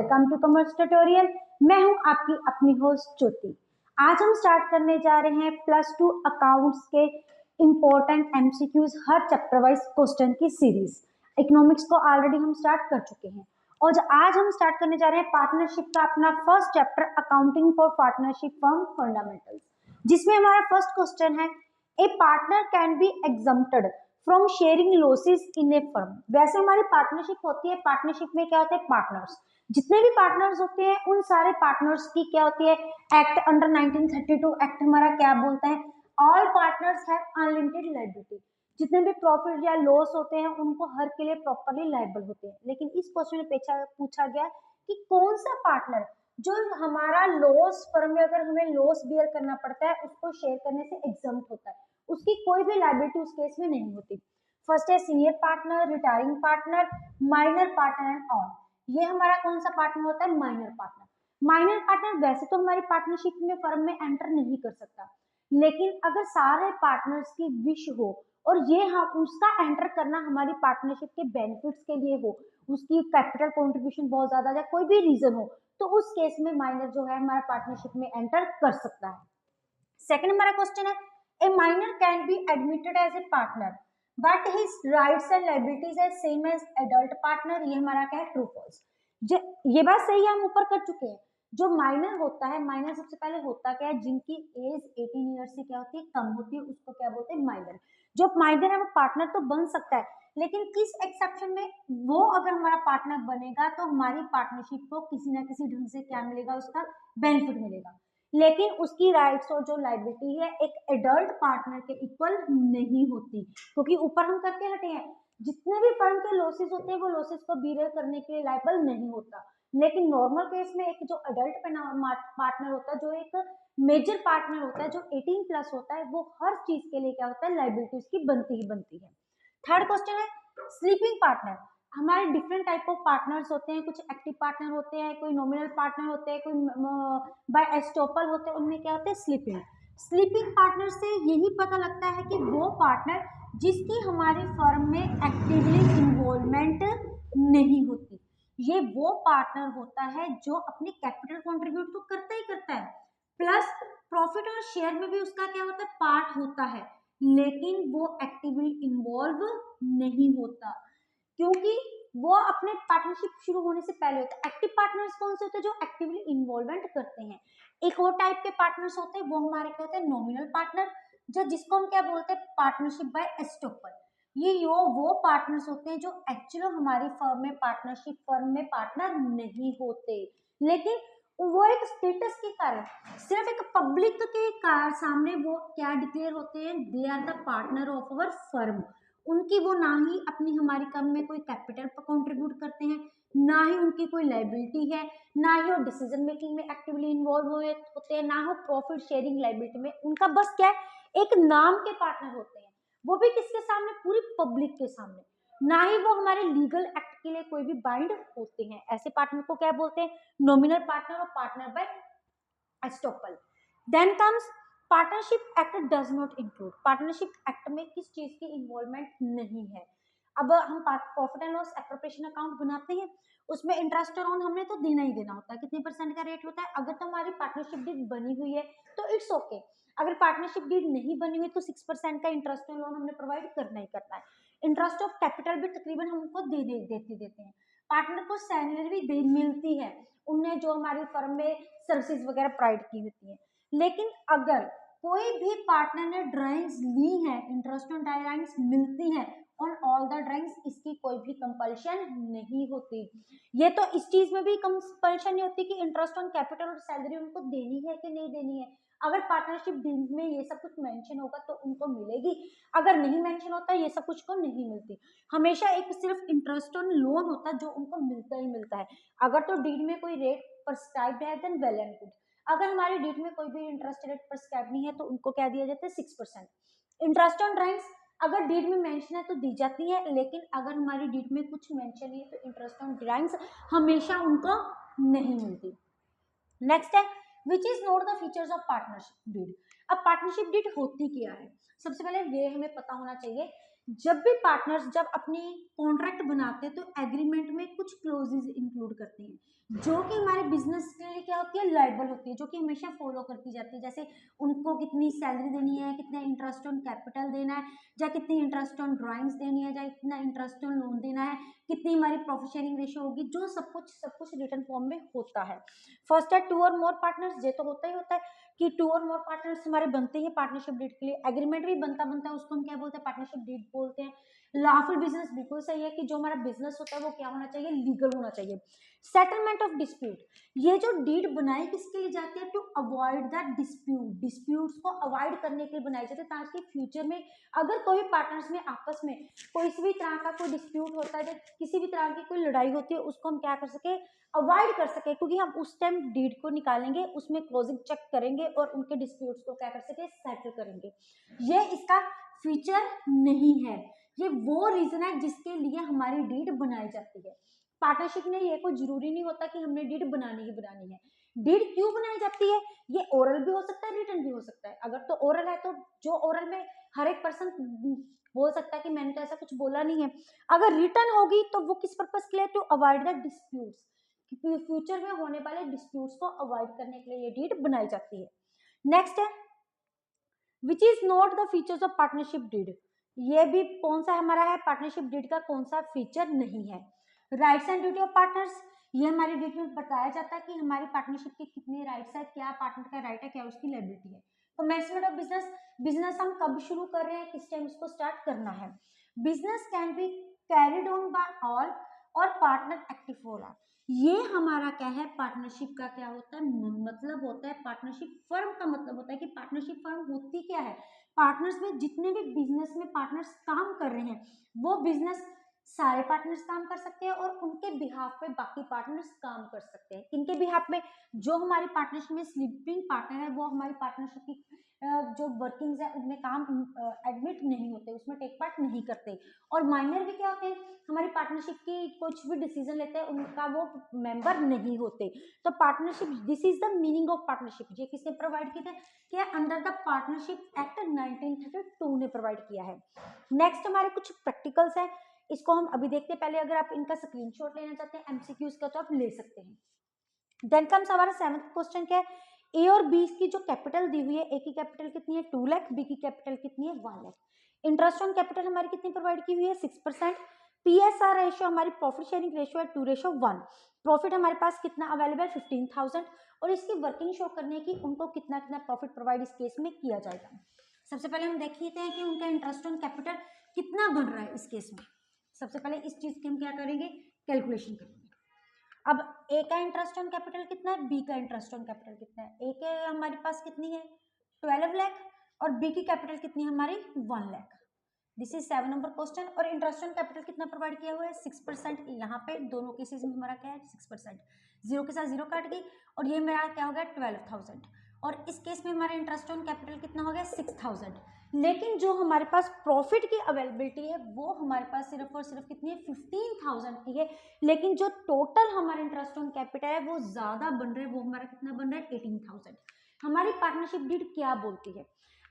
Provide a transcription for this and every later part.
Welcome to commerce tutorial. मैं हूं आपकी अपनी होस्ट ज्योति। आज हम स्टार्ट करने जा रहे हैं +2 अकाउंट्स के इंपॉर्टेंट एमसीक्यूज हर चैप्टर वाइज क्वेश्चन की सीरीज। इकोनॉमिक्स को ऑलरेडी हम स्टार्ट कर चुके हैं और आज हम स्टार्ट करने जा रहे हैं पार्टनरशिप का अपना first chapter accounting for partnership firm fundamentals, जिसमें हमारा फर्स्ट क्वेश्चन है a partner can be exempted from sharing losses in a firm. वैसे हमारी पार्टनरशिप होती है, पार्टनरशिप में क्या होते हैं पार्टनर्स, जितने भी पार्टनर्स होते हैं उन सारे पार्टनर्स की क्या होती है एक्ट अंडर 1932 एक्ट हमारा क्या बोलता है, all partners have unlimited liability. जितने भी प्रॉफिट या लॉस होते हैं उनको हर के लिए प्रॉपर्ली लायबल होते हैं। लेकिन इस क्वेश्चन में पूछा गया कि कौन सा पार्टनर जो हमारा लॉस फर्म में अगर हमें लॉस बियर करना पड़ता है उसको शेयर करने से एग्जम्प्ट होता है, उसकी कोई भी लायबिलिटी उस केस में नहीं होती। फर्स्ट है senior partner, retiring partner, minor partner and all. ये हमारा कौन सा पार्टनर होता है माइनर पार्टनर। माइनर पार्टनर वैसे तो हमारी पार्टनरशिप में फर्म में एंटर नहीं कर सकता, लेकिन अगर सारे पार्टनर्स की विश हो और ये हम उसका एंटर करना हमारी पार्टनरशिप के बेनिफिट्स के लिए हो, उसकी कैपिटल कंट्रीब्यूशन बहुत ज्यादा है, कोई भी रीजन हो, तो उस केस में माइनर जो है हमारा पार्टनरशिप में एंटर कर सकता है। सेकंड हमारा क्वेश्चन है a minor can be admitted as a partner but his rights and liabilities are same as adult partner. ये हमारा क्या है ट्रू फॉल्स। ये बात सही है, हम ऊपर कर चुके हैं। जो माइनर होता है, माइनर सबसे पहले होता क्या है, जिनकी एज 18 ईयर्स से क्या होती है कम होती है, उसको क्या बोलते हैं माइनर। जो माइनर है वो पार्टनर तो बन सकता है, लेकिन किस एक्सेप्शन में, वो अगर हमारा पार्टनर बनेगा तो हमारी पार्टनरशिप को किसी ना किसी ढंग से क्या मिलेगा, उसका बेनिफिट मिलेगा, लेकिन उसकी राइट्स और जो लायबिलिटी है एक एडल्ट पार्टनर के इक्वल नहीं होती। क्योंकि ऊपर हम करके हटे हैं, जितने भी फर्म के लॉसेस होते हैं वो लॉसेस को बीयर करने के लिए लायबल नहीं होता। लेकिन नॉर्मल केस में एक जो एडल्ट पार्टनर होता है, जो एक मेजर पार्टनर होता है, जो 18 प्लस होता है, वो हर चीज के लिए क्या होता है लायबिलिटी उसकी बनती ही बनती है। थर्ड क्वेश्चन है स्लीपिंग पार्टनर। हमारे डिफरेंट टाइप ऑफ पार्टनर्स होते हैं, कुछ एक्टिव पार्टनर होते हैं, कोई नॉमिनल पार्टनर होते हैं, कोई बाय एस्टोपल होते हैं, उनमें क्या होते हैं स्लीपिंग। स्लीपिंग पार्टनर से यही पता लगता है कि वो पार्टनर जिसकी हमारी फर्म में एक्टिवली इन्वॉल्वमेंट नहीं होती, ये वो पार्टनर होता है जो अपनी कैपिटल कंट्रीब्यूट तो करता ही करता है, प्लस प्रॉफिट और शेयर में भी उसका क्या होता है पार्ट होता है, लेकिन वो एक्टिवली इन्वॉल्व नहीं होता, क्योंकि वो अपने पार्टनरशिप शुरू होने से पहले होता है। एक्टिव पार्टनर्स कौन से होते हैं, जो एक्टिवली इन्वॉल्वमेंट करते हैं। एक और टाइप के पार्टनर्स होते हैं, वो हमारे क्या होते हैं नॉमिनल पार्टनर, जो जिसको हम क्या बोलते हैं पार्टनरशिप बाय एस्टोपल। ये वो पार्टनर्स होते हैं जो एक्चुअली हमारी फर्म में पार्टनरशिप फर्म में पार्टनर नहीं होते, लेकिन वो एक स्टेटस के कारण, सिर्फ एक पब्लिक के सामने वो क्या डिक्लेयर होते हैं, they are the partner of our firm. उनकी वो ना ही अपनी हमारी फर्म में कोई कैपिटल कंट्रीब्यूट करते हैं, ना ही उनकी कोई लायबिलिटी है, ना ही वो डिसीजन मेकिंग में एक्टिवली इन्वॉल्व हुए होते हैं, ना हो प्रॉफिट शेयरिंग लायबिलिटी में। उनका बस क्या है एक नाम के पार्टनर होते हैं, वो भी किसके सामने, पूरी पब्लिक के सामने, ना ही वो हमारे लीगल एक्ट के लिए कोई भी बाइंड होते हैं। ऐसे पार्टनर को क्या बोलते हैं नॉमिनल पार्टनर और partner by estoppel. Then comes partnership act does not include. Partnership act में किस चीज की इन्वॉल्वमेंट नहीं है। अब हम profit and loss appropriation account बनाते हैं, उसमें इंटरेस्ट और ऑन हमने तो देना ही देना होता है, कितने परसेंट का रेट होता है। अगर तो हमारी पार्टनरशिप डीड बनी हुई है तो इट्स ओके, अगर पार्टनरशिप डीड नहीं बनी हुई तो 6% का इंटरेस्ट और लोन हमने प्रोवाइड करना ही करना है। इंटरेस्ट ऑफ कैपिटल भी तकरीबन हमको देते हैं। पार्टनर को सैलरी भी मिलती है, उनने जो हमारी फर्म में सर्विसेज वगैरह प्रोवाइड की होती है। लेकिन अगर कोई भी पार्टनर ने ड्राइंग्स ली है, इंटरेस्ट ऑन ड्राइंग्स मिलती है ऑन ऑल द ड्राइंग्स, इसकी कोई भी कंपल्शन नहीं होती। ये तो इस चीज में भी कंपल्शन नहीं होती कि इंटरेस्ट ऑन कैपिटल और सैलरी उनको देनी है कि नहीं देनी है। अगर पार्टनरशिप डील में ये सब कुछ मेंशन होगा तो उनको मिलेगी, अगर नहीं मेंशन होता ये सब कुछ को नहीं मिलती। हमेशा एक सिर्फ इंटरेस्ट ऑन लोन होता है जो उनको मिलता ही मिलता है। अगर तो डीड में कोई रेट प्रिस्क्राइब्ड है देन वेल एंड गुड, अगर हमारी डीड में कोई भी इंटरेस्ट रेट प्रिस्क्राइब नहीं है तो उनको क्या दिया जाता है 6%। इंटरेस्ट ऑन ड्राइंग्स अगर डीड में मेंशन है तो दी जाती है, लेकिन अगर हमारी डीड में कुछ मेंशन नहीं है तो इंटरेस्ट ऑन ड्राइंग्स हमेशा उनको नहीं मिलती। नेक्स्ट है which is not the features of partnership deed. अब पार्टनरशिप डीड होती क्या है, सबसे पहले ये हमें पता होना चाहिए जब भी पार्टनर्स जब अपनी कॉन्ट्रैक्ट बनाते हैं तो एग्रीमेंट में कुछ क्लोजेज इंक्लूड करते हैं जो कि हमारे बिजनेस के लिए क्या होती है, लायबल होती है, जो कि हमेशा फॉलो करती जाती है। जैसे उनको कितनी सैलरी देनी है, कितना इंटरेस्ट ऑन कैपिटल देना है, या कितनी इंटरेस्ट ऑन ड्राइंग्स देनी है, या कितना इंटरेस्ट ऑन लोन देना है, कितनी हमारी प्रॉफिट शेयरिंग रेशियो होगी, जो सब कुछ रिटर्न फॉर्म में होता है। फर्स्ट है टू और मोर पार्टनर्स, ये तो होता ही होता है कि टू और मोर पार्टनर्स हमारे बनते हैं पार्टनरशिप डीड के लिए। एग्रीमेंट भी बनता है, उसको हम क्या बोलते हैं, पार्टनरशिप डीड बोलते हैं। लॉफुल बिजनेस बिल्कुल सही है कि जो हमारा बिजनेस होता है वो क्या होना चाहिए, लीगल होना चाहिए। सेटलमेंट ऑफ डिस्प्यूट, ये जो डीड बनाई किसके लिए जाती है, to avoid the dispute, disputes को अवॉइड करने के लिए बनाई जाती है ताकि फ्यूचर में अगर कोई पार्टनर्स में आपस में कोई भी तरह का कोई डिस्प्यूट होता है, किसी भी तरह की कोई लड़ाई होती है, उसको हम क्या कर सके, अवॉइड कर सके, क्योंकि हम उस टाइम डीड को निकालेंगे, उसमें क्लोजिंग चेक करेंगे और उनके डिस्प्यूट्स को क्या कर सके, सेटल करेंगे। ये इसका फीचर नहीं है, ये वो रीजन है जिसके लिए हमारी डीड बनाई जाती है। पार्टनरशिप में ये कोई जरूरी नहीं होता कि हमने डीड बनानी ही बनानी है। डीड क्यों बनाई जाती है, ये ओरल भी हो सकता है, रिटन भी हो सकता है। अगर तो ओरल है तो जो ओरल में हर एक पर्सन बोल सकता है कि मैंने तो ऐसा कुछ बोला नहीं है। अगर रिटन होगी तो वो किस पर्पस के लिए, to avoid the disputes, future में होने वाले डिस्प्यूट्स को अवॉइड करने के लिए ये डीड बनाई जाती है। नेक्स्ट है which is not the features of partnership deed, ये भी कौन सा हमारा है, पार्टनरशिप डीड का कौन सा फीचर नहीं है। Rights and duty of partners, ये हमारी डीड में बताया जाता है कि हमारी पार्टनरशिप के कितने राइट्स है, क्या पार्टनर का राइट है, क्या उसकी लायबिलिटी है। कमेंसमेंट ऑफ बिजनेस, बिजनेस हम कब शुरू कर रहे हैं, किस टाइम उसको स्टार्ट करना है। Business can be carried on by all or partner active for all, ये हमारा क्या है, पार्टनरशिप का क्या होता है, मतलब होता है, पार्टनरशिप फर्म का मतलब होता है कि पार्टनरशिप फर्म होती क्या है, पार्टनर्स में जितने भी बिजनेस में पार्टनर्स काम कर रहे हैं वो बिजनेस सारे पार्टनर्स काम कर सकते हैं और उनके बिहाफ पे बाकी पार्टनर्स काम कर सकते हैं। इनके बिहाफ में जो हमारी पार्टनरशिप में स्लीपिंग पार्टनर है वो हमारी पार्टनरशिप की जो वर्किंग्स है उनमें काम एडमिट नहीं होते, उसमें टेक पार्ट नहीं करते। और माइनर भी क्या होते हैं, हमारी पार्टनरशिप की कुछ भी डिसीजन लेते हैं उनका वो मेंबर नहीं होते। तो partnership, this is the meaning of partnership, ये किसने प्रोवाइड किया था, क्या अंडर द पार्टनरशिप एक्ट 1932 ने प्रोवाइड किया है। नेक्स्ट हमारे कुछ प्रैक्टिकल्स है, इसको हम अभी देखते हैं। पहले अगर आप इनका स्क्रीनशॉट लेना चाहते हैं एमसीक्यूज का तो आप ले सकते हैं। देन कम्स हमारा 7th क्वेश्चन, क्या है, ए और बी की जो कैपिटल दी हुई है, ए की कैपिटल कितनी है 2 लाख, बी की कैपिटल कितनी है 1 लाख। इंटरेस्ट ऑन कैपिटल हमारी कितनी प्रोवाइड की हुई है 6%। पीएसआर रेशियो हमारी प्रॉफिट शेयरिंग रेशियो है 2:1। प्रॉफिट हमारे पास कितना अवेलेबल 15,000 और इसकी वर्किंग शो करने की उनको कितना कितना प्रॉफिट प्रोवाइड इस केस में किया जाएगा। सबसे पहले हम देख लेते हैं कि उनका इंटरेस्ट ऑन कैपिटल कितना बन रहा है इस केस में। सबसे पहले इस चीज की हम क्या करेंगे, कैलकुलेशन करेंगे। अब ए का इंटरेस्ट ऑन कैपिटल कितना है, बी का इंटरेस्ट ऑन कैपिटल कितना है, ए के हमारे पास कितनी है 12 लाख और बी की कैपिटल कितनी है हमारी 1 lakh. This is 7 number question. और इंटरेस्ट ऑन कैपिटल कितना प्रोवाइड किया हुआ है 6%। यहाँ पे दोनों केसेस में हमारा क्या है 6%, जीरो के साथ जीरो काट गई और ये मेरा क्या हो गया 12,000 और इस केस में हमारा इंटरेस्ट ऑन कैपिटल कितना हो गया 6,000। लेकिन जो हमारे पास प्रॉफिट की अवेलेबिलिटी है वो हमारे पास सिर्फ और सिर्फ कितनी है 15,000 की है। लेकिन जो टोटल हमारा इंटरेस्ट ऑन कैपिटल है वो ज्यादा बन रहा है, वो हमारा कितना बन रहा है 18,000। हमारी पार्टनरशिप डीड क्या बोलती है,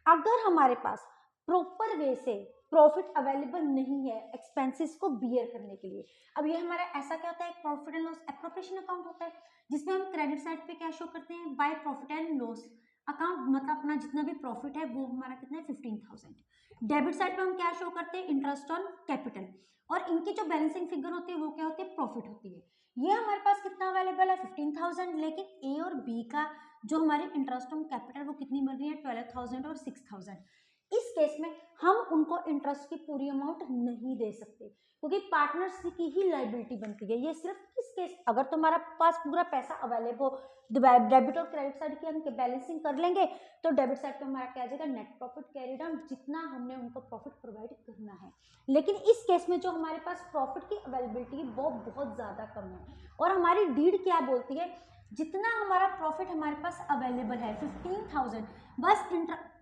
अगर हमारे पास प्रॉपर वे से प्रॉफिट अवेलेबल नहीं है एक्सपेंसेस को बियर करने के लिए। अब ये हमारा ऐसा क्या होता है, profit and loss appropriation account होता है जिसमें हम क्रेडिट साइड पे क्या शो करते हैं, by profit and loss account, मतलब अपना जितना भी प्रॉफिट है वो हमारा कितना है 15,000। डेबिट साइड पे हम क्या शो करते हैं, इंटरेस्ट ऑन कैपिटल और इनकी जो बैलेंसिंग फिगर होती है वो क्या होती है, प्रॉफिट होती है। ये हमारे पास कितना अवेलेबल है 15,000, लेकिन ए और बी का जो हमारी इंटरेस्ट ऑन कैपिटल वो कितनी बन रही है 12,000 और 6,000। इस केस में हम उनको इंटरेस्ट की पूरी अमाउंट नहीं दे सकते क्योंकि पार्टनर्स की ही लायबिलिटी बनती है। ये सिर्फ किस केस, अगर तुम्हारा पास पूरा पैसा अवेलेबल हो, डेबिट और क्रेडिट साइड की हम बैलेंसिंग कर लेंगे तो डेबिट साइड पे हमारा क्या आ जाएगा, नेट प्रॉफिट कैरी डाउन, जितना हमने उनको प्रॉफिट प्रोवाइड करना है। लेकिन इस केस में जो हमारे पास प्रॉफिट की अवेलेबिलिटी है वो बहुत ज्यादा कम है और हमारी डीड क्या बोलती है, जितना हमारा प्रॉफिट हमारे पास अवेलेबल है 15,000, बस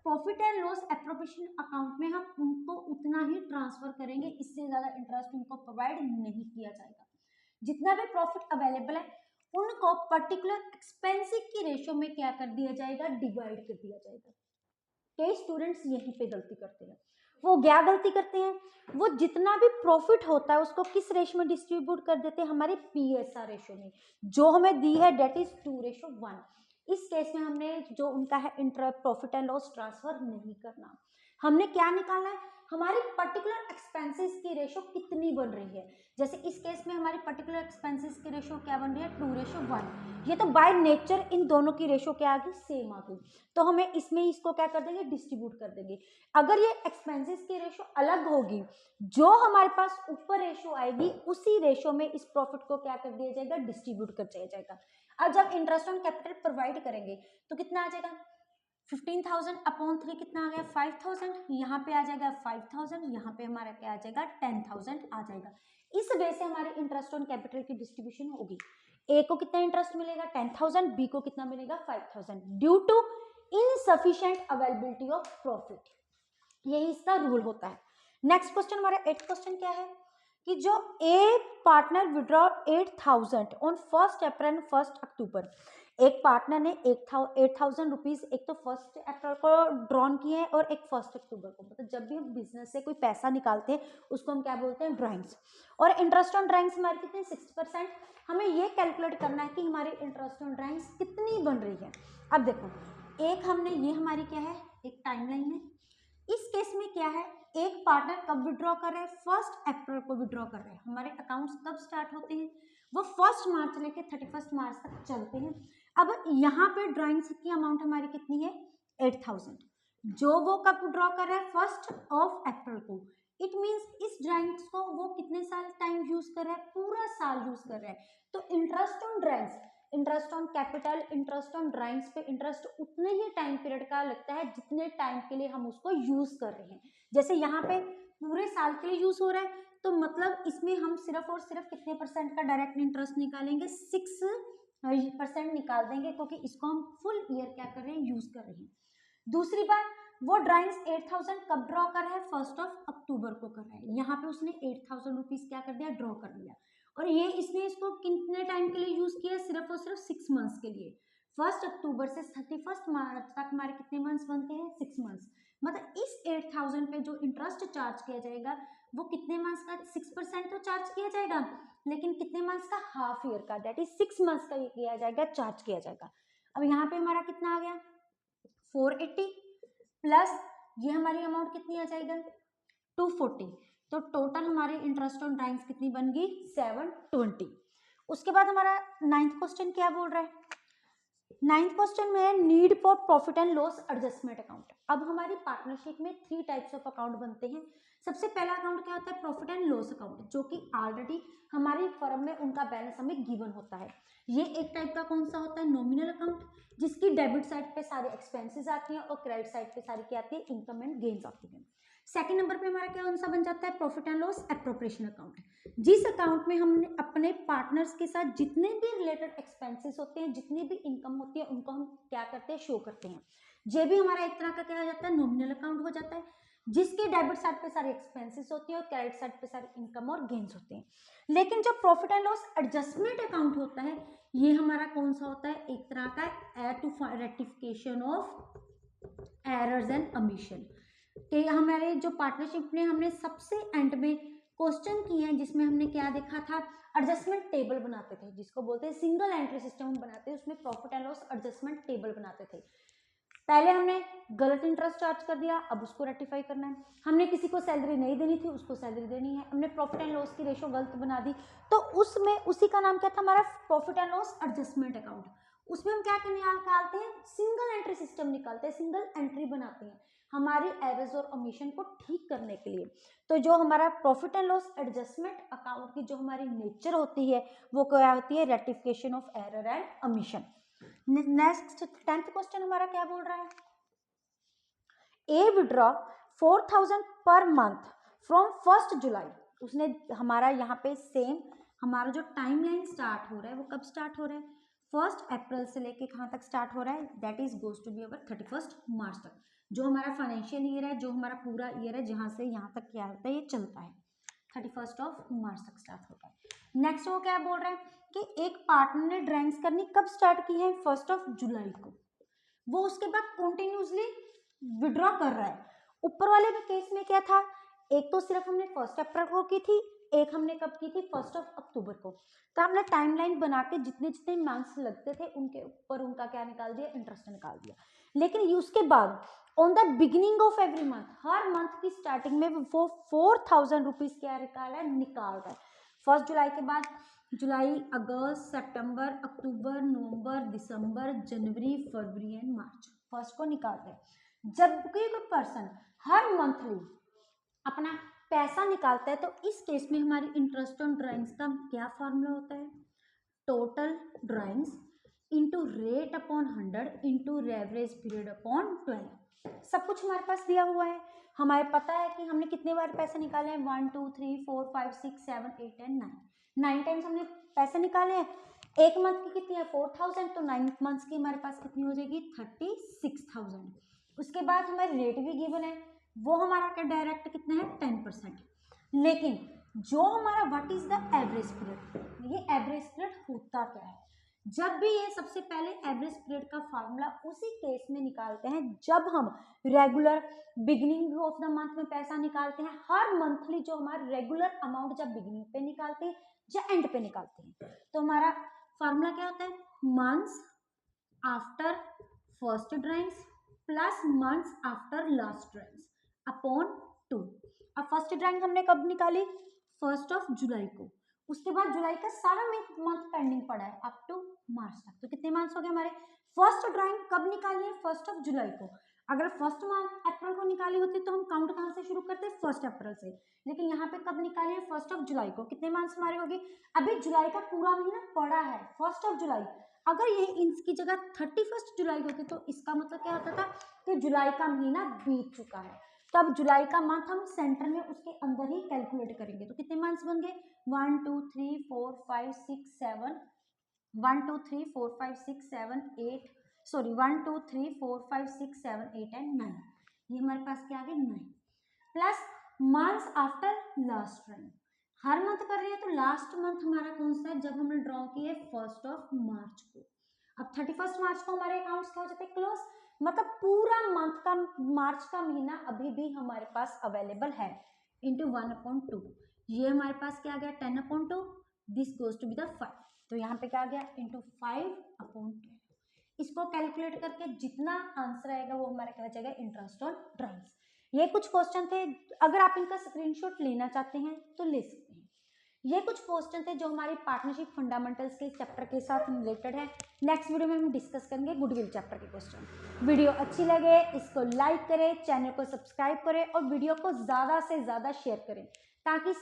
profit and loss appropriation account में हम उनको उतना ही ट्रांसफर करेंगे, इससे ज्यादा इंटरेस्ट उनको प्रोवाइड नहीं किया जाएगा। जितना भी प्रॉफिट अवेलेबल है उनको पर्टिकुलर एक्सपेंसिव की रेशियो में क्या कर दिया जाएगा, डिवाइड कर दिया जाएगा। कई स्टूडेंट्स यहीं पे गलती करते हैं, वो क्या गलती करते हैं, वो जितना भी प्रॉफिट होता है उसको किस रेशो में डिस्ट्रीब्यूट कर देते हैं, हमारे PSR रेशो में, जो हमें दी है डेट इज 2:1। इस केस में हमने जो उनका है inter profit and loss transfer नहीं करना, हमने क्या निकालना है, हमारी पर्टिकुलर एक्सपेंसेस की रेशो कितनी बन रही है। जैसे इस केस में हमारी पर्टिकुलर एक्सपेंसेस की रेशो क्या बन रही है, 2:1। ये तो बाय नेचर इन दोनों की रेशो क्या आ गई, सेम आ गई, तो हमें इसमें इसको क्या कर देंगे, डिस्ट्रीब्यूट कर देंगे। अगर ये एक्सपेंसेस की रेशो अलग होगी, जो हमारे पास ऊपर रेशो आएगी उसी रेशो में इस प्रॉफिट को क्या कर दिया जाएगा, डिस्ट्रीब्यूट कर दिया जाएगा। अब जब इंटरेस्ट ऑन कैपिटल प्रोवाइड करेंगे तो कितना आ जाएगा, 15,000 अपॉन 3 कितना आ गया, 5,000, यहाँ पे आ जाएगा 5,000, यहाँ पे हमारा क्या आ जाएगा, 10,000 आ जाएगा। इस वे से हमारी इंटरेस्ट ऑन कैपिटल की डिस्ट्रीब्यूशन होगी। ए को कितना इंटरेस्ट मिलेगा, 10,000, बी को कितना मिलेगा, 5,000, due to insufficient availability of profit, यही इसका रूल होता है। नेक्स्ट क्वेश्चन हमारा 8th क्वेश्चन क्या है कि जो ए पार्टनर विड्रॉ 8,000 ऑन 1 अप्रैल 1 अक्टूबर, एक पार्टनर ने 8,000 रुपीज एक तो 1 अप्रैल को ड्रॉन किए हैं और एक 1 अक्टूबर को, मतलब जब भी हम बिजनेस से कोई पैसा निकालते हैं उसको हम क्या बोलते हैं, ड्राइंग्स। और इंटरेस्ट ऑन ड्राइंग्स हमारी कितनी, 6%। हमें ये कैलकुलेट करना है कि हमारी इंटरेस्ट ऑन ड्राइंग्स कितनी बन रही है। अब देखो एक हमने ये हमारी क्या है, एक टाइमलाइन है। इस केस में क्या है, एक पार्टनर कब विड्रॉ कर रहा है, 1 अप्रैल को विड्रॉ कर रहा है। हमारे अकाउंट्स कब स्टार्ट होते हैं, वो 1 मार्च लेके 31 मार्च तक चलते हैं। अब यहाँ पे ड्राइंग्स की अमाउंट हमारी कितनी है, 8,000, जो वो कब विड्रॉ कर रहा है, 1 अप्रैल को। इट मीन्स इस ड्राइंग्स को वो कितने साल टाइम यूज कर रहा है, पूरा साल यूज कर रहा है। तो interest on drawings, interest on capital, interest on drawings पे इंटरेस्ट उतने ही टाइम पीरियड का लगता है जितने टाइम के लिए हम उसको यूज कर रहे हैं। जैसे यहाँ पे पूरे साल के लिए यूज हो रहा है, तो मतलब इसमें हम सिर्फ और सिर्फ कितने परसेंट का डायरेक्ट इंटरेस्ट निकालेंगे, 6% निकाल देंगे, क्योंकि इसको हम फुल ईयर क्या कर रहे हैं, यूज कर रहे हैं। दूसरी बात, वो ड्राइंग्स 8,000 कब ड्रॉ कर रहा है, 1 अक्टूबर को कर रहा है। यहाँ पे उसने 8,000 रुपीज क्या कर दिया, ड्रॉ कर दिया। और ये इसने इसको कितने टाइम के लिए यूज किया, सिर्फ और सिर्फ 6 मंथ्स के लिए। 1 अक्टूबर से 31 मार्च तक हमारे कितने मंथ्स बनते हैं, 6 मंथ्स। मतलब इस 8,000 पे जो इंटरेस्ट चार्ज किया जाएगा वो कितने मंथ्स का, 6% तो चार्ज किया जाएगा, लेकिन कितने मंथ्स का, हाफ ईयर का, दैट इज 6 मंथ्स का ये किया जाएगा, चार्ज किया जाएगा। अब यहाँ पे हमारा कितना आ गया, 480 प्लस ये हमारी अमाउंट कितनी आ जाएगा, 240। तो टोटल हमारी इंटरेस्ट ऑन ड्राइंग्स कितनी बन गई, 720। उसके बाद हमारा 9th क्वेश्चन क्या बोल रहा है, 9th क्वेश्चन में है need for profit and loss adjustment account. अब हमारी पार्टनरशिप में 3 टाइप्स ऑफ अकाउंट बनते हैं। सबसे पहला अकाउंट क्या होता है, प्रॉफिट एंड लॉस अकाउंट, जो कि ऑलरेडी हमारी फर्म में उनका बैलेंस हमें गिवन होता है। ये एक टाइप का कौन सा होता है, नॉमिनल अकाउंट, जिसकी डेबिट साइड पे सारे एक्सपेंसेस आती हैं और क्रेडिट साइड पे सारी क्या आती है, इनकम एंड गेन्स आती है। सेकंड नंबर पे हमारा क्या कौन सा बन जाता है, profit and loss appropriation account, जिस अकाउंट में हमने अपने पार्टनर्स के साथ जितने भी रिलेटेड एक्सपेंसेस होते हैं, जितनी भी इनकम होती है, उनको हम क्या करते हैं, शो करते हैं। ये भी हमारा एक तरह का क्या हो जाता है, नॉमिनल अकाउंट हो जाता है, जिसके डेबिट साइड पे सारी एक्सपेंसेस होती है और क्रेडिट साइड पे सारी इनकम और गेन्स होते हैं। लेकिन जो profit and loss adjustment account होता है, ये हमारा कौन सा होता है, एक तरह का to rectification of errors and omission. कि हमारे जो पार्टनरशिप में हमने सबसे एंड में क्वेश्चन किए हैं, जिसमें हमने क्या देखा था, एडजस्टमेंट टेबल बनाते थे, जिसको बोलते हैं सिंगल एंट्री सिस्टम हम बनाते हैं, उसमें profit and loss adjustment table बनाते थे। पहले हमने गलत इंटरेस्ट चार्ज कर दिया, अब उसको रेक्टिफाई करना है। हमने किसी को सैलरी नहीं देनी थी, उसको सैलरी देनी है। हमने प्रॉफिट एंड लॉस की रेशो गलत बना दी, तो उसमें उसी का नाम क्या था, हमारा profit and loss adjustment account. उसमें हम क्या निकालते हैं, सिंगल एंट्री सिस्टम निकालते हैं, सिंगल एंट्री बनाते हैं हमारी एरर्स और ओमिशन को ठीक करने के लिए। तो जो हमारा profit and loss adjustment account की जो हमारी नेचर होती है, वो क्या होती है, rectification of error and omission. Next 10th question हमारा क्या बोल रहा है, ए विड्रॉ 4,000 पर मंथ फ्रॉम 1 जुलाई। उसने हमारा यहाँ पे सेम हमारा जो टाइमलाइन स्टार्ट हो रहा है वो कब स्टार्ट हो रहा है, 1 अप्रैल से लेके कहाँ तक स्टार्ट हो रहा है, that is goes to be our 31 March तक। जो हमारा फाइनेंशियल ईयर है, जो हमारा पूरा ईयर है, जहाँ से यहाँ तक क्या होता है, ये चलता है 31 मार्च तक स्टार्ट होता है। नेक्स्ट वो क्या बोल रहा है कि एक पार्टनर ने ड्राइंग्स करनी कब स्टार्ट की है, 1 जुलाई को। वो उसके बाद कंटिन्यूसली विड्रॉ कर रहा है ऊपर वाले में केस में क्या था, एक तो सिर्फ हमने 1 अप्रैल को की थी, एक हमने कब की थी 1 अक्टूबर को। तो हमने टाइमलाइन बना के जितने जितने मंथ्स लगते थे उनके ऊपर उनका क्या निकाल दिया, इंटरेस्ट निकाल दिया। लेकिन उसके बाद on the beginning of every month, her month की स्टार्टिंग में वो 4000 रुपीज क्या निकाल है, निकाल रहा है। 1 जुलाई के बाद जुलाई, अगस्त, सितंबर, अक्टूबर, नवंबर, दिसंबर, जनवरी, फरवरी एंड मार्च 1 को निकालते हैं। जब कोई पर्सन हर मंथली अपना पैसा निकालता है तो इस केस में हमारी इंटरेस्ट ऑन ड्राइंग्स का क्या फॉर्मूला होता है, total drawings into rate upon 100 into average period upon 12। सब कुछ हमारे पास दिया हुआ है, हमारे पता है कि हमने कितने बार पैसे निकाले हैं, 1 2 3 4 5 6 7 8 एंड 9 टाइम्स हमने पैसे निकाले हैं। एक मंथ की कितनी है 4000, तो 9 मंथ्स की हमारे पास कितनी हो जाएगी 36000। उसके बाद हमारे रेट भी गिवन है, वो हमारा क्या डायरेक्ट कितना है 10%। लेकिन जो हमारा what is the average period, ये एवरेज पीरियड होता क्या है, जब भी ये सबसे पहले एवरेज पीरियड का फार्मूला उसी केस में निकालते हैं जब हम regular beginning of the month में पैसा निकालते हैं। हर मंथली जो हमारा रेगुलर अमाउंट जब बिगिनिंग पे निकालते हैं या एंड पे निकालते हैं, तो हमारा फार्मूला क्या होता है, months after first drawings plus months after last drawings upon 2। अब फर्स्ट ड्राइंग हमने कब निकाली 1 जुलाई को, उसके बाद जुलाई का सारा मंथ पेंडिंग पड़ा है अप टू मार्च तक। तो कितने मंथ्स हो गए हमारे, फर्स्ट ड्राइंग कब निकाली है 1 जुलाई को। अगर 1 अप्रैल को निकाली होती तो हम काउंट कहाँ से शुरू करते 1 अप्रैल से, लेकिन यहाँ पे कब निकाली है 1 जुलाई को। कितने मंथ्स हमारे होगी, अभी जुलाई का पूरा महीना पड़ा है 1 जुलाई। अगर ये इसकी जगह 31 जुलाई होती तो इसका मतलब क्या होता था कि जुलाई का महीना बीत चुका है। तब जुलाई का मंथ हम सेंटर में उसके अंदर ही कैलकुलेट करेंगे। तो कितने मंथ्स बन गए 1 2 3 4 5 6 7 1 2 3 4 5 6 7 8 सॉरी 1 2 3 4 5 6 7 8 एंड 9। ये हमारे पास क्या आ गया 9 plus months after last drawing. हर मंथ कर रहे हैं तो लास्ट मंथ हमारा कौन सा है, जब हमने ड्रॉ किए 1 मार्च को। अब 31 मार्च को हमारे अकाउंट्स क्या हो जाते हैं क्लोज, मतलब पूरा मंथ का मार्च का महीना अभी भी हमारे पास अवेलेबल है इंटू 1/2। ये हमारे पास क्या आ गया 10/2, this goes to be the 5। तो यहाँ पे क्या आ गया इंटू 5/12। इसको कैलकुलेट करके जितना आंसर आएगा वो हमारा क्या बचेगा इंटरेस्ट ऑन ड्राइंग्स। ये कुछ क्वेश्चन थे, अगर आप इनका स्क्रीनशॉट लेना चाहते हैं तो ले सकते हैं। ये कुछ क्वेश्चन थे जो हमारी पार्टनरशिप फंडामेंटल्स के चैप्टर के साथ रिलेटेड है। नेक्स्ट वीडियो में हम डिस्कस करेंगे गुडविल चैप्टर के क्वेश्चन। वीडियो अच्छी लगे इसको लाइक करें, चैनल को सब्सक्राइब करें और वीडियो को ज़्यादा से ज़्यादा शेयर करें ताकि